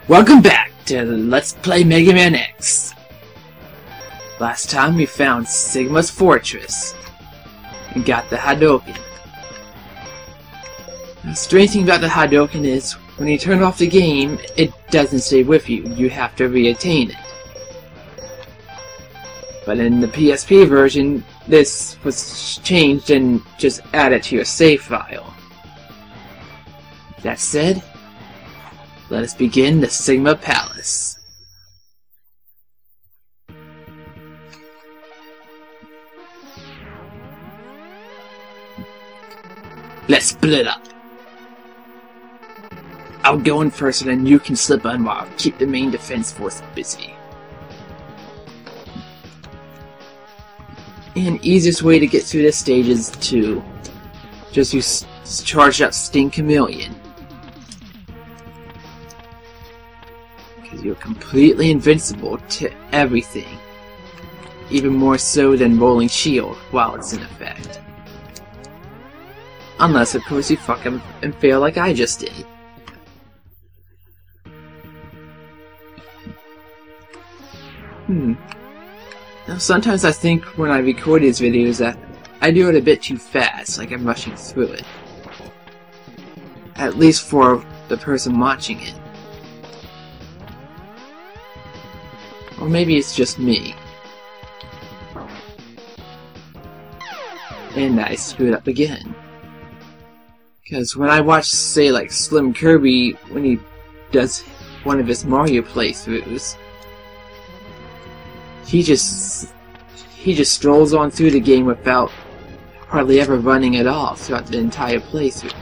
Welcome back to Let's Play Mega Man X. Last time we found Sigma's fortress and got the Hadouken. The strange thing about the Hadouken is, when you turn off the game, it doesn't stay with you. You have to re-attain it. But in the PSP version, this was changed and just added to your save file. That said, let us begin the Sigma Palace. Let's split up. I'll go in first and then you can slip in while I'll keep the main defense force busy. And easiest way to get through this stage is to just use charged up Sting Chameleon. Because you're completely invincible to everything. Even more so than Rolling Shield while it's in effect. Unless, of course, you fuck up and fail like I just did. Now, sometimes I think when I record these videos that I do it a bit too fast, like I'm rushing through it. At least for the person watching it. Or maybe it's just me. And I screwed up again. Because when I watch, say, like Slim Kirby, when he does one of his Mario playthroughs, he just strolls on through the game without hardly ever running at all throughout the entire playthrough.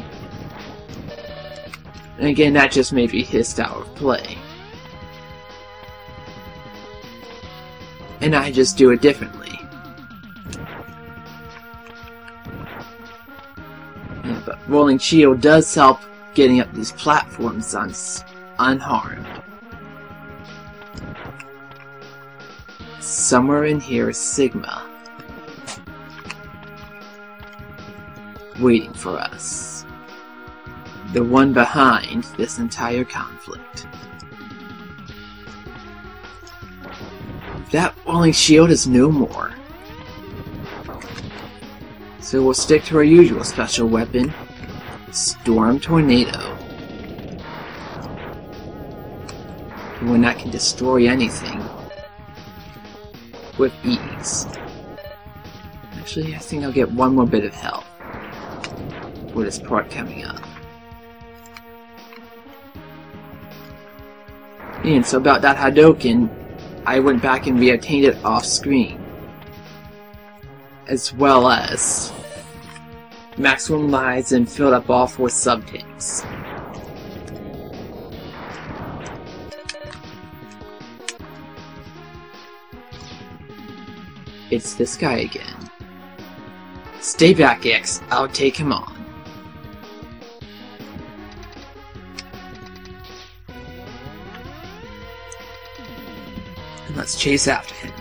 And again, that just may be his style of play. And I just do it differently. Yeah, but Rolling Shield does help getting up these platforms unharmed. Somewhere in here is Sigma, waiting for us. The one behind this entire conflict. That Rolling Shield is no more. So we'll stick to our usual special weapon, Storm Tornado. The one that can destroy anything with ease. Actually, I think I'll get one more bit of health for this part coming up. And so about that Hadouken, I went back and re-attained it off screen. As well as maximum lives and filled up all 4 sub-tanks. It's this guy again. Stay back, X. I'll take him on. And let's chase after him.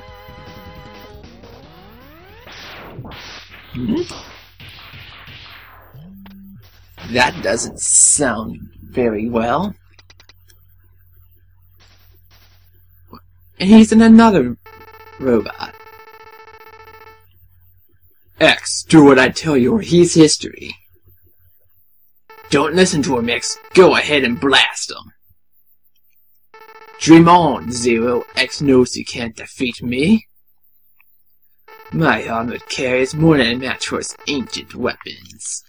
That doesn't sound very well. And he's in another robot. X, do what I tell you or he's history. Don't listen to him, X. Go ahead and blast him. Dream on, Zero. X knows you can't defeat me. My armored carries more than a match for its ancient weapons.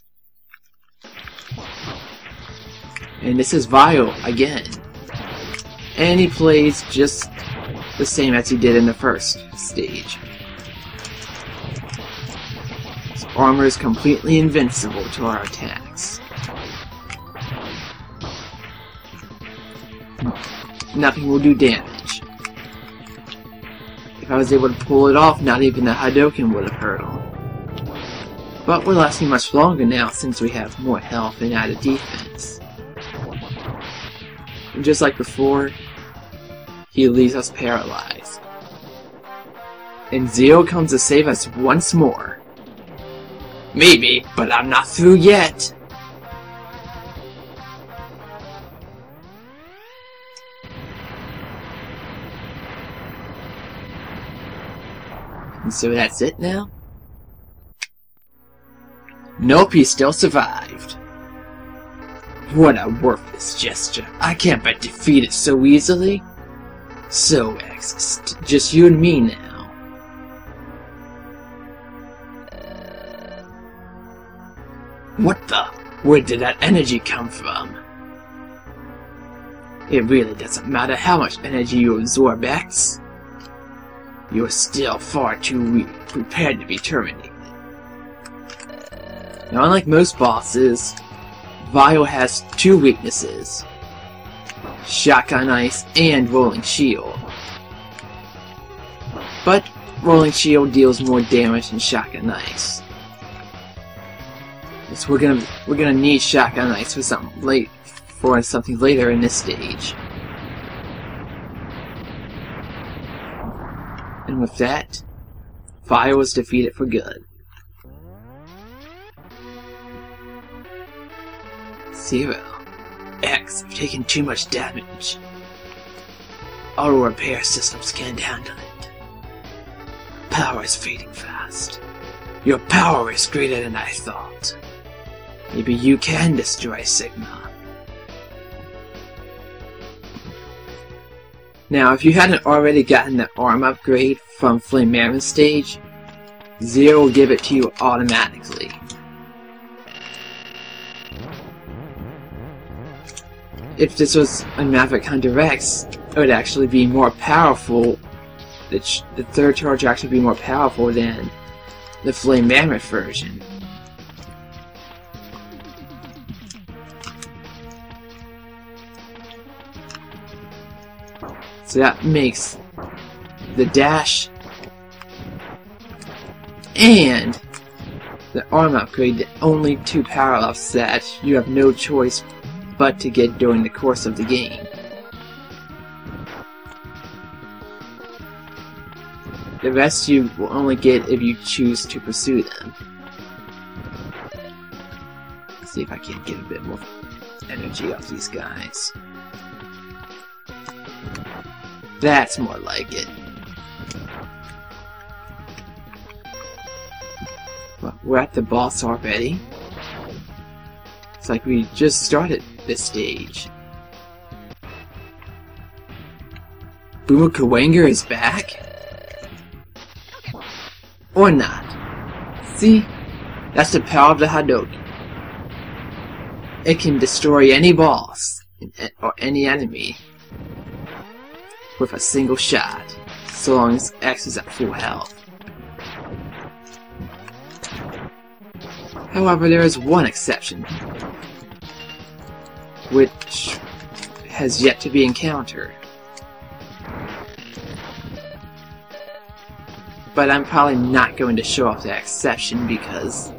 And this is Vile again. And he plays just the same as he did in the first stage. His armor is completely invincible to our attacks. Nothing will do damage. If I was able to pull it off, not even the Hadouken would have hurt him. But we're lasting much longer now since we have more health and added defense. And just like before, he leaves us paralyzed. And Zero comes to save us once more. Maybe, but I'm not through yet. And so that's it now? Nope, he still survived. What a worthless gesture. I can't be defeated so easily. So, X, just you and me now. What the? Where did that energy come from? It really doesn't matter how much energy you absorb, X. You're still far too weak, prepared to be terminated. Now, unlike most bosses, Vile has two weaknesses: Shotgun Ice and Rolling Shield. But Rolling Shield deals more damage than Shotgun Ice. So we're gonna need Shotgun Ice for something later in this stage. And with that, Vile was defeated for good. Zero. X, I've taken too much damage. Auto repair systems can't handle it. Power is fading fast. Your power is greater than I thought. Maybe you can destroy Sigma. Now, if you hadn't already gotten the arm upgrade from Flame Mammoth stage, Zero will give it to you automatically. If this was a Maverick Hunter X, it would actually be more powerful. The third charge would actually be more powerful than the Flame Mammoth version. So that makes the dash and the arm upgrade the only two power-ups that you have no choice but to get during the course of the game. The rest you will only get if you choose to pursue them. Let's see if I can get a bit more energy off these guys. That's more like it. Well, we're at the boss already. It's like we just started this stage. Boomer Kawanger is back? Or not. See? That's the power of the Hadouken. It can destroy any boss or any enemy with a single shot, so long as X is at full health. However, there is one exception, which has yet to be encountered. But I'm probably not going to show off that exception because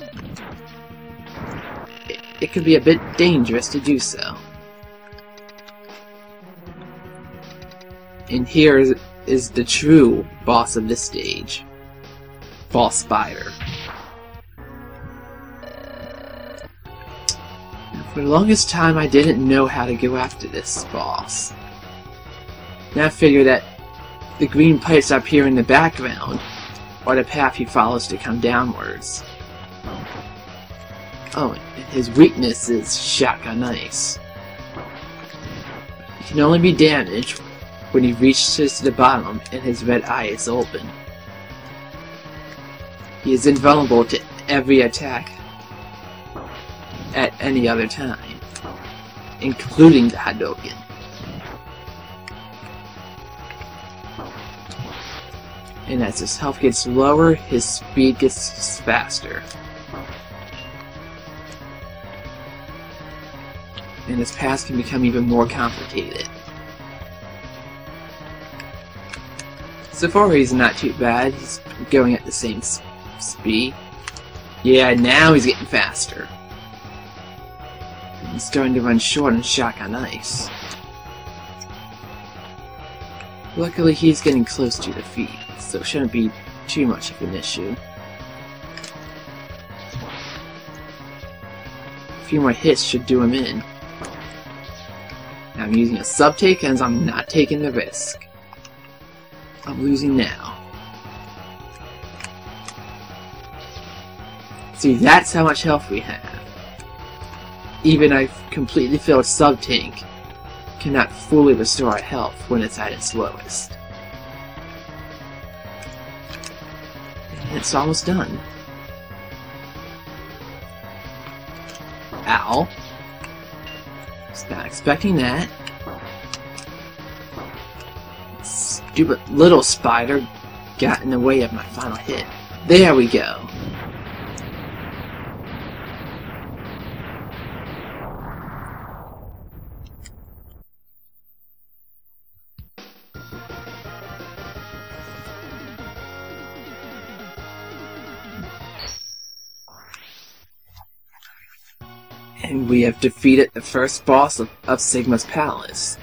it could be a bit dangerous to do so. And here is the true boss of this stage, False Spider. For the longest time I didn't know how to go after this boss. Now I figure that the green pipes up here in the background are the path he follows to come downwards. Oh, and his weakness is Shotgun Ice. He can only be damaged when he reaches the bottom and his red eye is open. He is invulnerable to every attack at any other time, including the Hadouken. And as his health gets lower, his speed gets faster. And his paths can become even more complicated. So far he's not too bad, he's going at the same speed. Yeah, now he's getting faster. He's starting to run short on Shotgun Ice. Luckily he's getting close to defeat, so it shouldn't be too much of an issue. A few more hits should do him in. Now I'm using a sub-take and I'm not taking the risk. I'm losing now. See, that's how much health we have. Even a completely filled sub-tank cannot fully restore our health when it's at its lowest. And it's almost done. Ow. Was not expecting that. Stupid little spider got in the way of my final hit. There we go. And we have defeated the first boss of Sigma's Palace.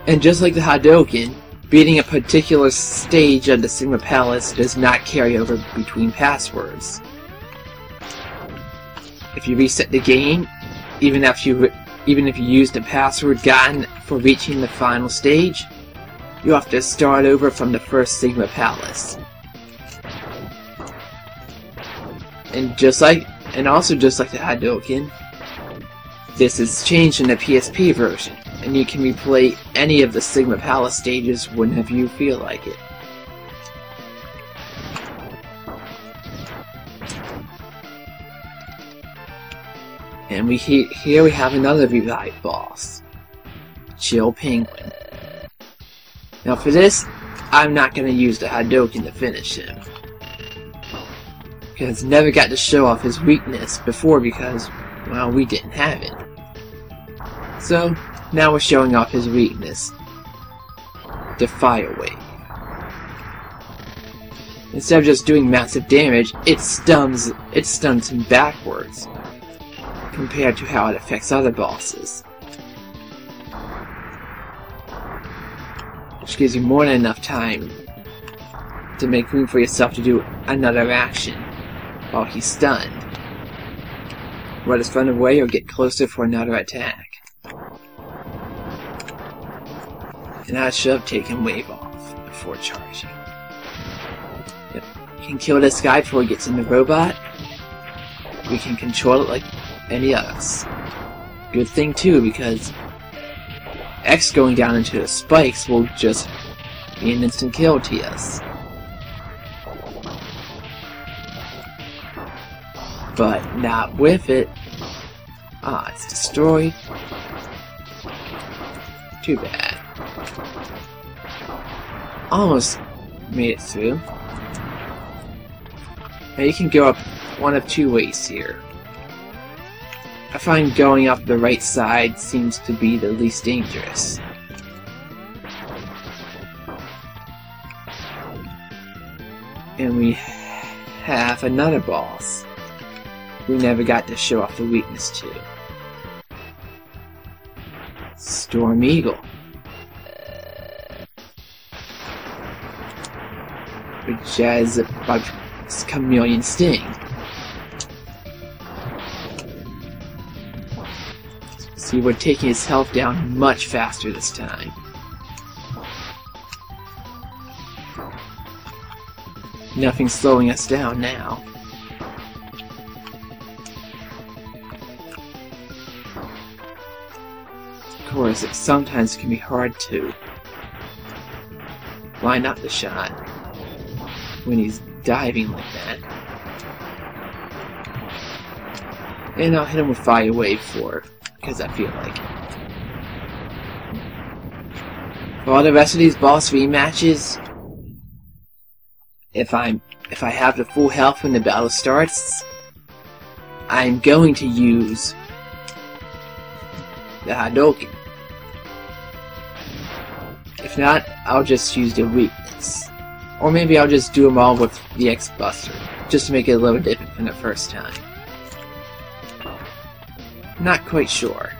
And just like the Hadouken, beating a particular stage of the Sigma Palace does not carry over between passwords. If you reset the game, even if you use the password gotten for reaching the final stage, you have to start over from the first Sigma Palace. And also just like the Hadouken, this is changed in the PSP version, and you can replay any of the Sigma Palace stages whenever you feel like it. And here we have another revived boss, Chill Penguin. Now for this, I'm not going to use the Hadouken to finish him, because never got to show off his weakness before because, well, we didn't have it. So, now we're showing off his weakness, the Fire Wave. Instead of just doing massive damage, it stuns him backwards, compared to how it affects other bosses. Which gives you more than enough time to make room for yourself to do another action while he's stunned. Let us run away or get closer for another attack. And I should have taken Wave off before charging. Yep. We can kill this guy before he gets in the robot. We can control it like any others. Good thing too, because X going down into the spikes will just be an instant kill to us. But not with it. Ah, it's destroyed. Too bad. Almost made it through. Now you can go up one of two ways here. I find going up the right side seems to be the least dangerous. And we have another boss we never got to show off the weakness to. Storm Eagle. Which has a chameleon sting. See, we're taking his health down much faster this time. Nothing's slowing us down now. Of course, it sometimes can be hard to line up the shot when he's diving like that. And I'll hit him with Fire Wave 4, because I feel like it. For all the rest of these boss rematches, if I have the full health when the battle starts, I'm going to use the Hadouken. If not, I'll just use the weakness. Or maybe I'll just do them all with the X-Buster, just to make it a little different from the first time. Not quite sure.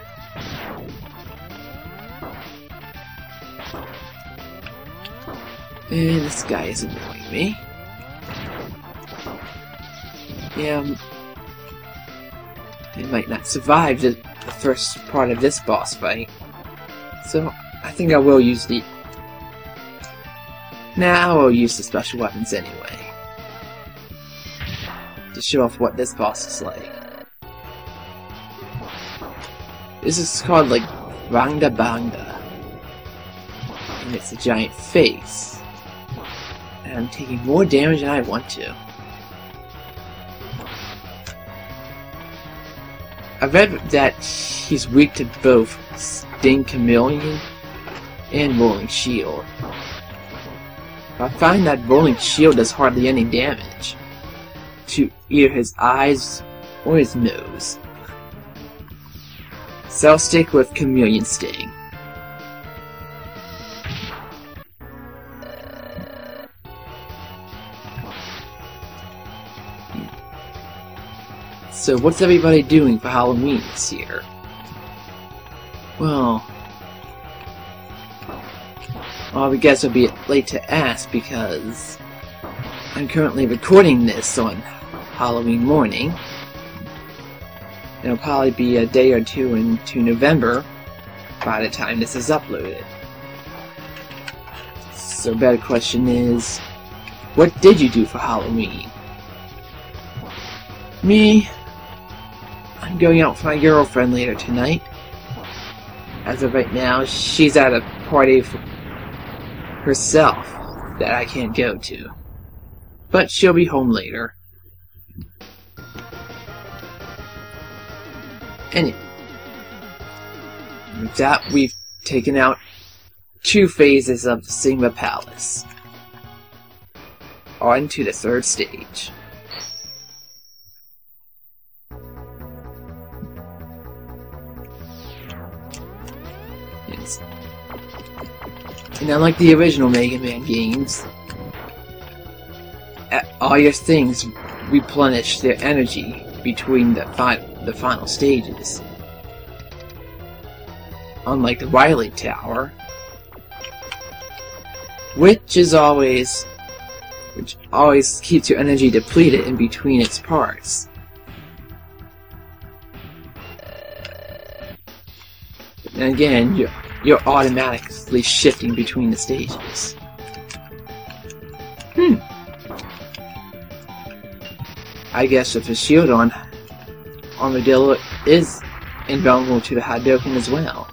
And this guy is annoying me. Yeah, I might not survive the first part of this boss fight. So, I think I will use the... Now I'll use the special weapons anyway. to show off what this boss is like. This is called like Rangda Bangda, and it's a giant face. And I'm taking more damage than I want to. I read that he's weak to both Sting Chameleon and Rolling Shield. I find that Rolling Shield does hardly any damage to either his eyes or his nose. So I'll stick with Chameleon Sting. So what's everybody doing for Halloween this year? Well, I guess it'll be late to ask because I'm currently recording this on Halloween morning. It'll probably be a day or two into November by the time this is uploaded. So, better question is, what did you do for Halloween? Me? I'm going out with my girlfriend later tonight. As of right now, she's at a party for herself that I can't go to. But she'll be home later. Anyway, with that, we've taken out 2 phases of the Sigma Palace. On to the 3rd stage. Yes. And unlike the original Mega Man games, all your things replenish their energy between the final stages. Unlike the Riley Tower, which always keeps your energy depleted in between its parts. And again, you're automatically shifting between the stages. I guess with the shield on, Armadillo is invulnerable to the Hadouken as well.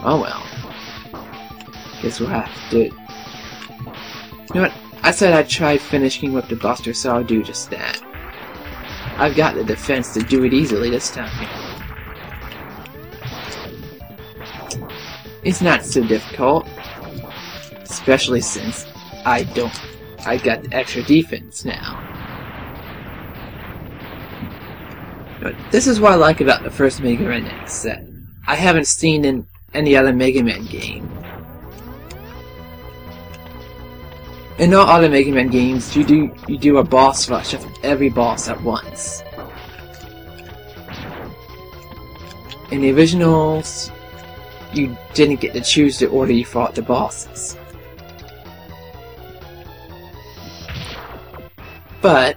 Oh well. Guess we'll have to... You know what? I said I'd try finishing with the Buster, so I'll do just that. I've got the defense to do it easily this time. It's not so difficult. Especially since I got the extra defense now. But this is what I like about the first Mega Man X that I haven't seen in any other Mega Man game. In all other Mega Man games, you do a boss rush of every boss at once. In the originals, you didn't get to choose the order you fought the bosses. But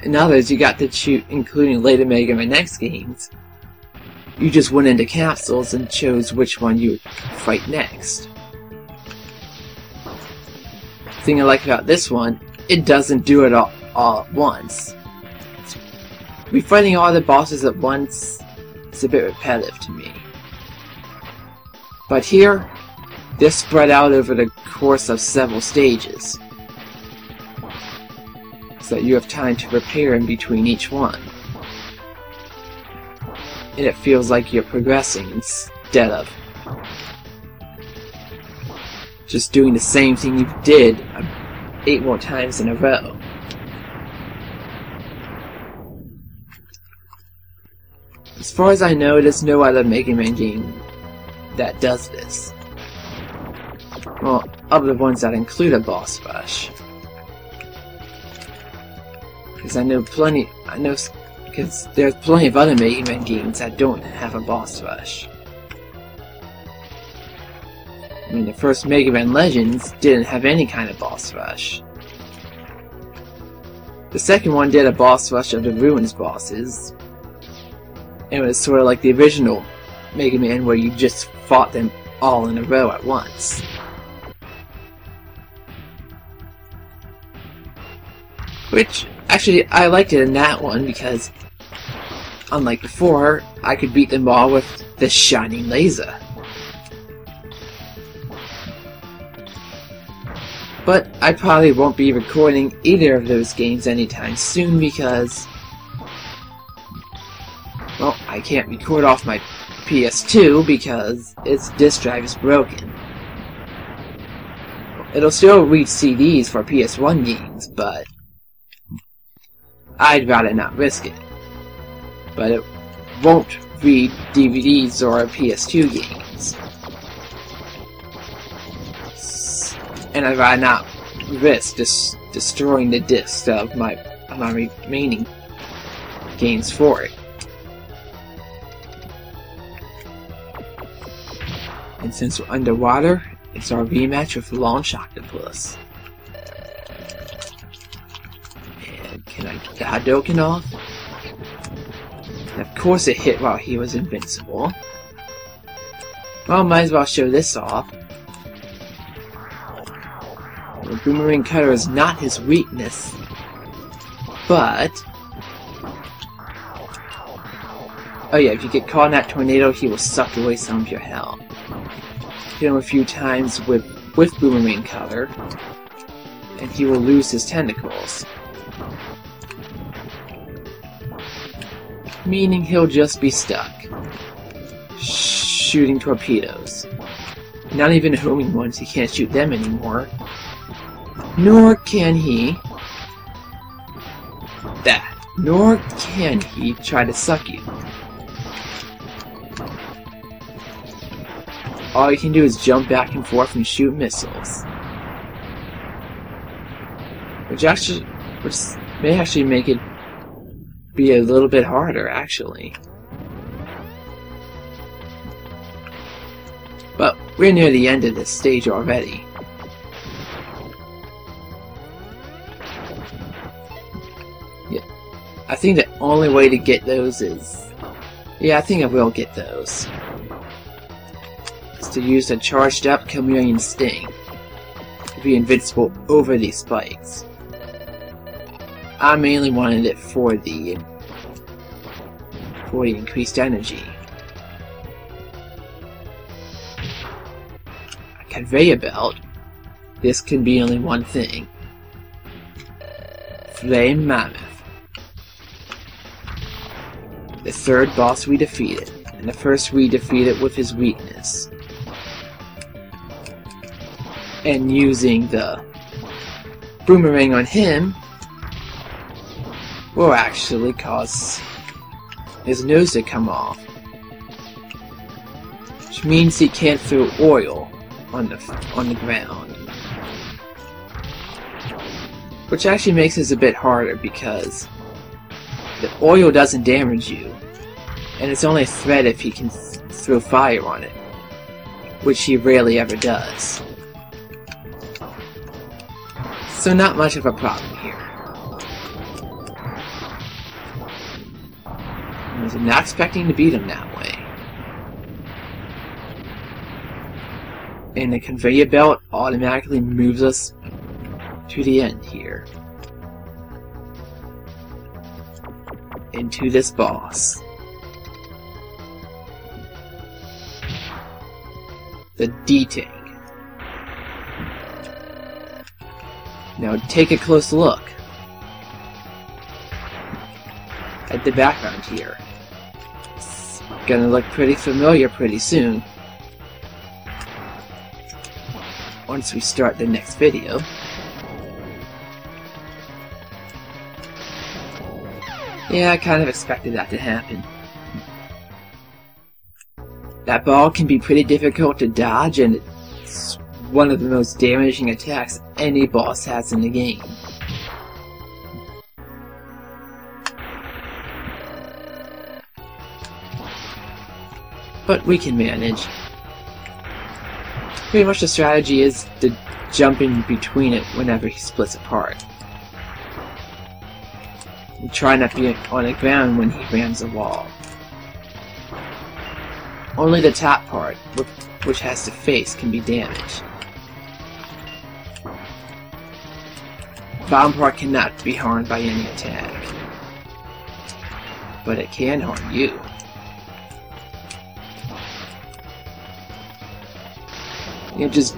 in others, you got to choose, including later Mega Man X games, you just went into capsules and chose which one you would fight next. The thing I like about this one, it doesn't do it all at once. Fighting all the bosses at once is a bit repetitive to me. But here, they're spread out over the course of several stages, so that you have time to prepare in between each one. And it feels like you're progressing instead of just doing the same thing you did 8 more times in a row. As far as I know, there's no other Mega Man game that does this. Well, of the ones that include a boss rush. Because because there's plenty of other Mega Man games that don't have a boss rush. I mean, the first Mega Man Legends didn't have any kind of boss rush. The second one did a boss rush of the Ruins bosses. It was sort of like the original Mega Man where you just fought them all in a row at once. Which, actually, I liked it in that one because, unlike before, I could beat them all with the shining laser. But I probably won't be recording either of those games anytime soon because, well, I can't record off my PS2 because its disk drive is broken. It'll still read CDs for PS1 games, but I'd rather not risk it. But it won't read DVDs or PS2 games. And I'd rather not risk destroying the discs of my remaining games for it. And since we're underwater, it's our rematch with Launch Octopus. And can I get the Hadouken off? And of course it hit while he was invincible. Well, might as well show this off. The Boomerang Cutter is not his weakness, but... oh yeah, if you get caught in that tornado, he will suck away some of your health. Hit him a few times with Boomerang Cutter, and he will lose his tentacles. Meaning he'll just be stuck, shooting torpedoes. Not even homing ones, he can't shoot them anymore. Nor can he try to suck you. All you can do is jump back and forth and shoot missiles. Which may actually make it be a little bit harder, actually. But we're near the end of this stage already. Yeah, I think the only way to get those is... yeah, I think I will get those. To use a charged up Chameleon Sting to be invincible over these spikes. I mainly wanted it for the increased energy. A conveyor belt. This can be only one thing. Flame Mammoth. The third boss we defeated, and the first we defeated with his weakness. And using the boomerang on him will actually cause his nose to come off, which means he can't throw oil on the ground, which actually makes this a bit harder because the oil doesn't damage you, and it's only a threat if he can throw fire on it, which he rarely ever does. So not much of a problem here. I was not expecting to beat him that way. And the conveyor belt automatically moves us to the end here. Into this boss. The D-Tank. Now take a close look at the background here. It's gonna look pretty familiar pretty soon. Once we start the next video. Yeah, I kind of expected that to happen. That ball can be pretty difficult to dodge, and it's one of the most damaging attacks any boss has in the game. But we can manage. Pretty much the strategy is to jump in between it whenever he splits apart. And try not to be on the ground when he rams a wall. Only the top part, which has the face, can be damaged. bottom part cannot be harmed by any attack. But it can harm you. You just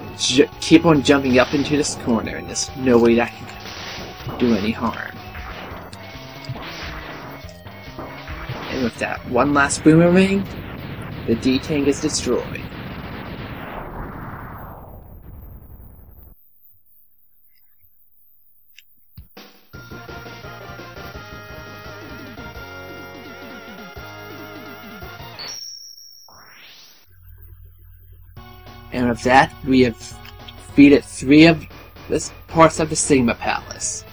keep on jumping up into this corner, and there's no way that can do any harm. And with that one last boomerang, the D-Tank is destroyed. And with that, we have defeated 3 of the parts of the Sigma Palace.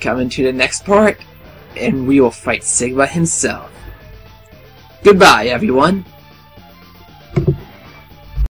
Coming to the next part, and we will fight Sigma himself. Goodbye, everyone!